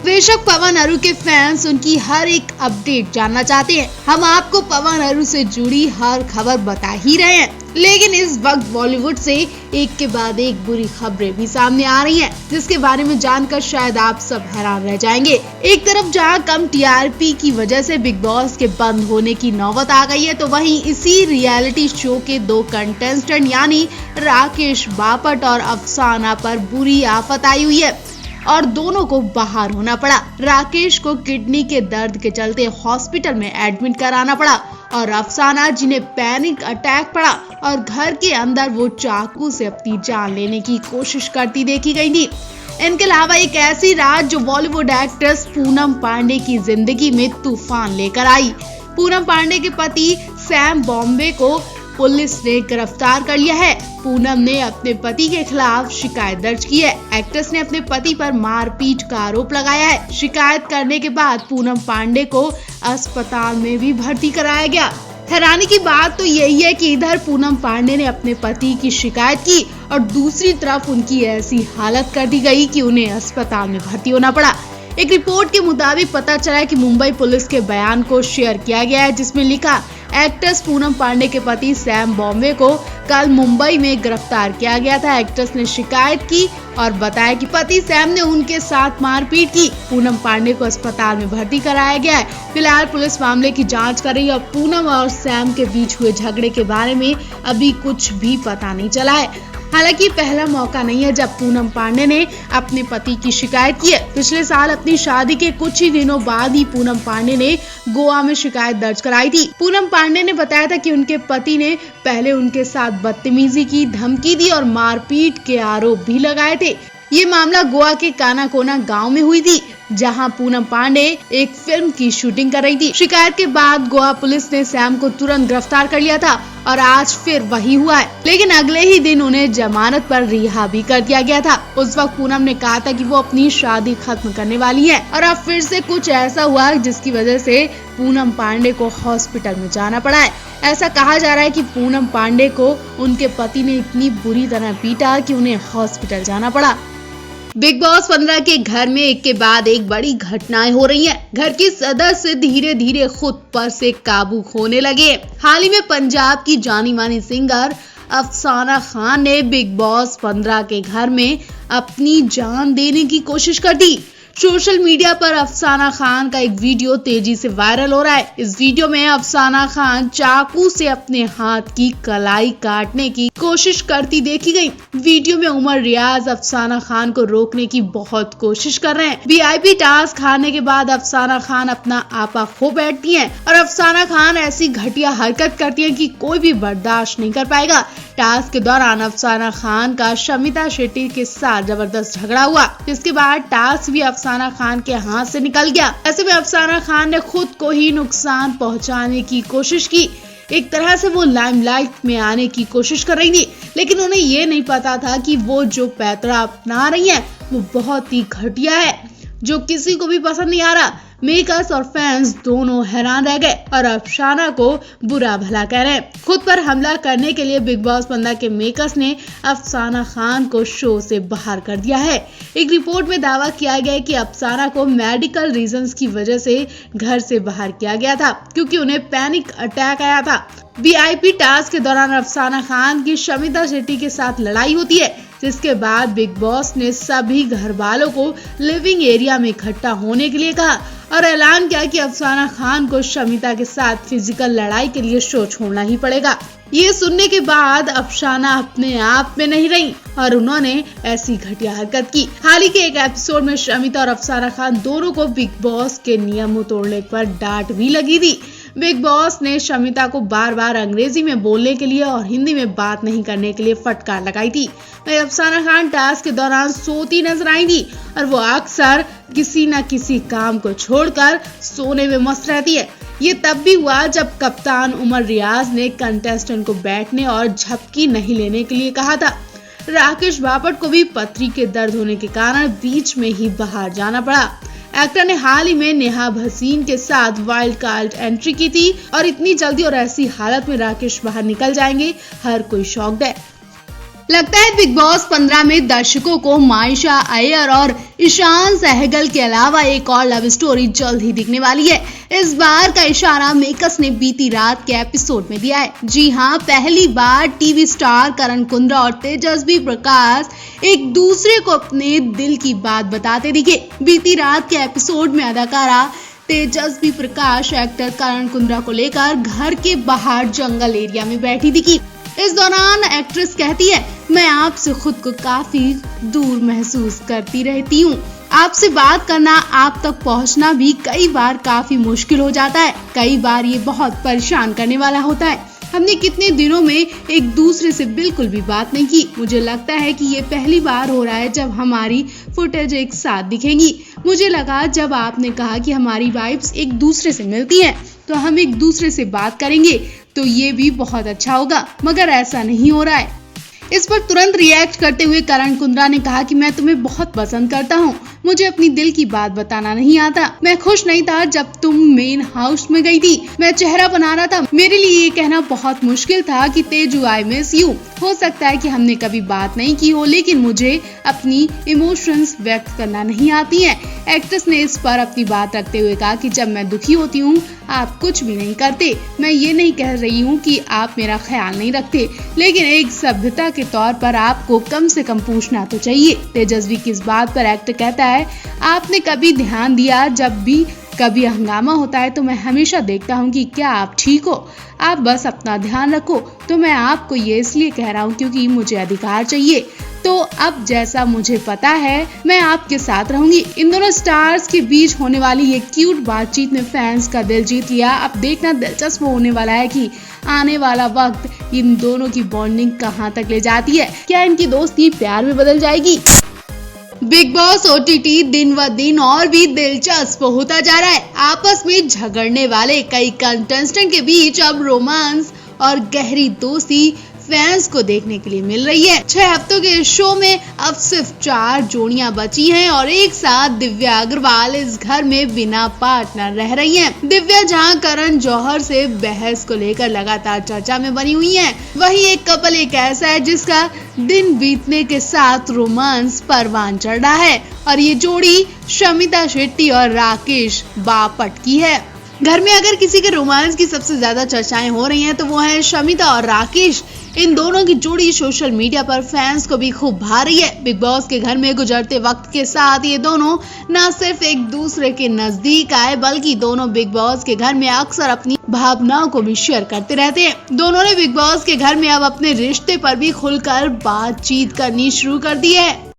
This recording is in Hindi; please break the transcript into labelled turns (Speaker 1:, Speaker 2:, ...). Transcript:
Speaker 1: बेशक पवन अरू के फैंस उनकी हर एक अपडेट जानना चाहते हैं। हम आपको पवन अरू से जुड़ी हर खबर बता ही रहे हैं, लेकिन इस वक्त बॉलीवुड से एक के बाद एक बुरी खबरें भी सामने आ रही हैं, जिसके बारे में जानकर शायद आप सब हैरान रह जाएंगे। एक तरफ जहां कम टीआरपी की वजह से बिग बॉस के बंद होने की नौबत आ गई है, तो वहीं इसी रियलिटी शो के 2 कंटेस्टेंट यानी राकेश बापट और अफसाना पर बुरी आफत आई हुई है और दोनों को बाहर होना पड़ा। राकेश को किडनी के दर्द के चलते हॉस्पिटल में एडमिट कराना पड़ा और अफसाना जिन्हें पैनिक अटैक पड़ा और घर के अंदर वो चाकू से अपनी जान लेने की कोशिश करती देखी गई थी। इनके अलावा एक ऐसी रात जो बॉलीवुड एक्ट्रेस पूनम पांडे की जिंदगी में तूफान लेकर आई। पूनम पांडे के पति सैम बॉम्बे को पुलिस ने गिरफ्तार कर लिया है। पूनम ने अपने पति के खिलाफ शिकायत दर्ज की है। एक्ट्रेस ने अपने पति पर मारपीट का आरोप लगाया है। शिकायत करने के बाद पूनम पांडे को अस्पताल में भी भर्ती कराया गया। हैरानी की बात तो यही है कि इधर पूनम पांडे ने अपने पति की शिकायत की और दूसरी तरफ उनकी ऐसी हालत कर दी गई कि उन्हें अस्पताल में भर्ती होना पड़ा। एक रिपोर्ट के मुताबिक पता चला कि मुंबई पुलिस के बयान को शेयर किया गया है, जिसमें लिखा एक्ट्रेस पूनम पांडे के पति सैम बॉम्बे को कल मुंबई में गिरफ्तार किया गया था। एक्ट्रेस ने शिकायत की और बताया कि पति सैम ने उनके साथ मारपीट की। पूनम पांडे को अस्पताल में भर्ती कराया गया है। फिलहाल पुलिस मामले की जांच कर रही है और पूनम और सैम के बीच हुए झगड़े के बारे में अभी कुछ भी पता नहीं चला है। हालांकि पहला मौका नहीं है जब पूनम पांडे ने अपने पति की शिकायत की है। पिछले साल अपनी शादी के कुछ ही दिनों बाद ही पूनम पांडे ने गोवा में शिकायत दर्ज कराई थी। पूनम पांडे ने बताया था कि उनके पति ने पहले उनके साथ बदतमीजी की धमकी दी और मारपीट के आरोप भी लगाए थे। ये मामला गोवा के कानाकोना गांव में हुई थी, जहां पूनम पांडे एक फिल्म की शूटिंग कर रही थी। शिकायत के बाद गोवा पुलिस ने सैम को तुरंत गिरफ्तार कर लिया था और आज फिर वही हुआ है, लेकिन अगले ही दिन उन्हें जमानत पर रिहा भी कर दिया गया था। उस वक्त पूनम ने कहा था कि वो अपनी शादी खत्म करने वाली है और अब फिर से कुछ ऐसा हुआ जिसकी वजह से पूनम पांडे को हॉस्पिटल में जाना पड़ा है। ऐसा कहा जा रहा है कि पूनम पांडे को उनके पति ने इतनी बुरी तरह पीटा कि उन्हें हॉस्पिटल जाना पड़ा। बिग बॉस 15 के घर में एक के बाद एक बड़ी घटनाएं हो रही हैं। घर के सदस्य धीरे धीरे खुद पर से काबू खोने लगे। हाल ही में पंजाब की जानी मानी सिंगर अफसाना खान ने बिग बॉस 15 के घर में अपनी जान देने की कोशिश कर दी। सोशल मीडिया पर अफसाना खान का एक वीडियो तेजी से वायरल हो रहा है। इस वीडियो में अफसाना खान चाकू से अपने हाथ की कलाई काटने की कोशिश करती देखी गई। वीडियो में उमर रियाज अफसाना खान को रोकने की बहुत कोशिश कर रहे हैं। वीआईपी टास्क हारने के बाद अफसाना खान अपना आपा खो बैठती हैं और अफसाना खान ऐसी घटिया हरकत करती हैं कि कोई भी बर्दाश्त नहीं कर पाएगा। टास्क के दौरान अफसाना खान का शमिता शेट्टी के साथ जबरदस्त झगड़ा हुआ, जिसके बाद टास्क भी अफसाना खान के हाथ से निकल गया। ऐसे में अफसाना खान ने खुद को ही नुकसान पहुंचाने की कोशिश की। एक तरह से वो लाइमलाइट में आने की कोशिश कर रही थी, लेकिन उन्हें ये नहीं पता था कि वो जो पैतरा अपना रही है वो बहुत ही घटिया है, जो किसी को भी पसंद नहीं आ रहा। मेकर्स और फैंस दोनों हैरान रह गए और अफसाना को बुरा भला कह रहे हैं। खुद पर हमला करने के लिए बिग बॉस 15 के मेकर्स ने अफसाना खान को शो से बाहर कर दिया है। एक रिपोर्ट में दावा किया गया है कि अफसाना को मेडिकल रीजंस की वजह से घर से बाहर किया गया था, क्योंकि उन्हें पैनिक अटैक आया था। वीआईपी टास्क के दौरान अफसाना खान की शमिता शेट्टी के साथ लड़ाई होती है, जिसके बाद बिग बॉस ने सभी घर वालों को लिविंग एरिया में इकट्ठा होने के लिए कहा और ऐलान किया कि अफसाना खान को शमिता के साथ फिजिकल लड़ाई के लिए शो छोड़ना ही पड़ेगा। ये सुनने के बाद अफसाना अपने आप में नहीं रही और उन्होंने ऐसी घटिया हरकत की। हाल ही के एक एपिसोड में शमिता और अफसाना खान दोनों को बिग बॉस के नियमों तोड़ने पर डांट भी लगी थी। बिग बॉस ने शमिता को बार बार अंग्रेजी में बोलने के लिए और हिंदी में बात नहीं करने के लिए फटकार लगाई थी। वहीं अफसाना खान टास्क के दौरान सोती नजर आई थी और वो अक्सर किसी न किसी काम को छोड़कर सोने में मस्त रहती है। ये तब भी हुआ जब कप्तान उमर रियाज ने कंटेस्टेंट को बैठने और झपकी नहीं लेने के लिए कहा था। राकेश बापट को भी पथरी के दर्द होने के कारण बीच में ही बाहर जाना पड़ा। एक्टर ने हाल ही में नेहा भसीन के साथ वाइल्ड कार्ड एंट्री की थी और इतनी जल्दी और ऐसी हालत में राकेश बाहर निकल जाएंगे, हर कोई शॉक्ड है। लगता है बिग बॉस 15 में दर्शकों को मायशा अय्यर और ईशान सहगल के अलावा एक और लव स्टोरी जल्द ही दिखने वाली है। इस बार का इशारा मेकर्स ने बीती रात के एपिसोड में दिया है। जी हां, पहली बार टीवी स्टार करण कुंद्रा और तेजस्वी प्रकाश एक दूसरे को अपने दिल की बात बताते दिखे। बीती रात के एपिसोड में अदाकारा तेजस्वी प्रकाश एक्टर करण कुंद्रा को लेकर घर के बाहर जंगल एरिया में बैठी दिखी। इस दौरान एक्ट्रेस कहती है, मैं आपसे खुद को काफी दूर महसूस करती रहती हूँ। आपसे बात करना, आप तक पहुँचना भी कई बार काफी मुश्किल हो जाता है। कई बार ये बहुत परेशान करने वाला होता है। हमने कितने दिनों में एक दूसरे से बिल्कुल भी बात नहीं की। मुझे लगता है कि ये पहली बार हो रहा है जब हमारी फुटेज एक साथ दिखेंगी। मुझे लगा जब आपने कहा कि हमारी वाइब्स एक दूसरे से मिलती हैं, तो हम एक दूसरे से बात करेंगे तो ये भी बहुत अच्छा होगा, मगर ऐसा नहीं हो रहा है। इस पर तुरंत रिएक्ट करते हुए करण कुंद्रा ने कहा कि मैं तुम्हें बहुत पसंद करता हूँ, मुझे अपनी दिल की बात बताना नहीं आता। मैं खुश नहीं था जब तुम मेन हाउस में गई थी। मैं चेहरा बना रहा था। मेरे लिए ये कहना बहुत मुश्किल था कि तेजू आई मिस यू। हो सकता है कि हमने कभी बात नहीं की हो, लेकिन मुझे अपनी इमोशंस व्यक्त करना नहीं आती हैं। एक्ट्रेस ने इस पर अपनी बात रखते हुए कहा कि जब मैं दुखी होती हूँ आप कुछ भी नहीं करते। मैं ये नहीं कह रही हूँ कि आप मेरा ख्याल नहीं रखते, लेकिन एक सभ्यता के तौर पर आपको कम से कम पूछना तो चाहिए। तेजस्वी की इस बात पर एक्टर कहता है, आपने कभी ध्यान दिया जब भी कभी हंगामा होता है तो मैं हमेशा देखता हूँ कि क्या आप ठीक हो। आप बस अपना ध्यान रखो। तो मैं आपको ये इसलिए कह रहा हूँ क्योंकि मुझे अधिकार चाहिए। तो अब जैसा मुझे पता है मैं आपके साथ रहूंगी। इन दोनों स्टार्स के बीच होने वाली ये क्यूट बातचीत ने फैंस का दिल जीत लिया। अब देखना दिलचस्प होने वाला है कि आने वाला वक्त इन दोनों की बॉन्डिंग कहां तक ले जाती है। क्या इनकी दोस्ती प्यार में बदल जाएगी? बिग बॉस ओटीटी दिन व दिन और भी दिलचस्प होता जा रहा है। आपस में झगड़ने वाले कई कंटेस्टेंट के बीच अब रोमांस और गहरी दोस्ती फैंस को देखने के लिए मिल रही है। 6 हफ्तों के इस शो में अब सिर्फ 4 जोड़ियां बची हैं और एक साथ दिव्या अग्रवाल इस घर में बिना पार्टनर रह रही हैं। दिव्या जहां करण जौहर से बहस को लेकर लगातार चर्चा में बनी हुई हैं, वहीं एक कपल एक ऐसा है जिसका दिन बीतने के साथ रोमांस परवान चढ़ रहा है और ये जोड़ी शमिता शेट्टी और राकेश बापट की है। घर में अगर किसी के रोमांस की सबसे ज्यादा चर्चाएं हो रही हैं तो वो है शमिता और राकेश। इन दोनों की जोड़ी सोशल मीडिया पर फैंस को भी खूब भा रही है। बिग बॉस के घर में गुजरते वक्त के साथ ये दोनों न सिर्फ एक दूसरे के नजदीक आए बल्कि दोनों बिग बॉस के घर में अक्सर अपनी भावनाओं को भी शेयर करते रहते हैं। दोनों ने बिग बॉस के घर में अब अपने रिश्ते पर भी खुलकर बातचीत करनी शुरू कर दी है।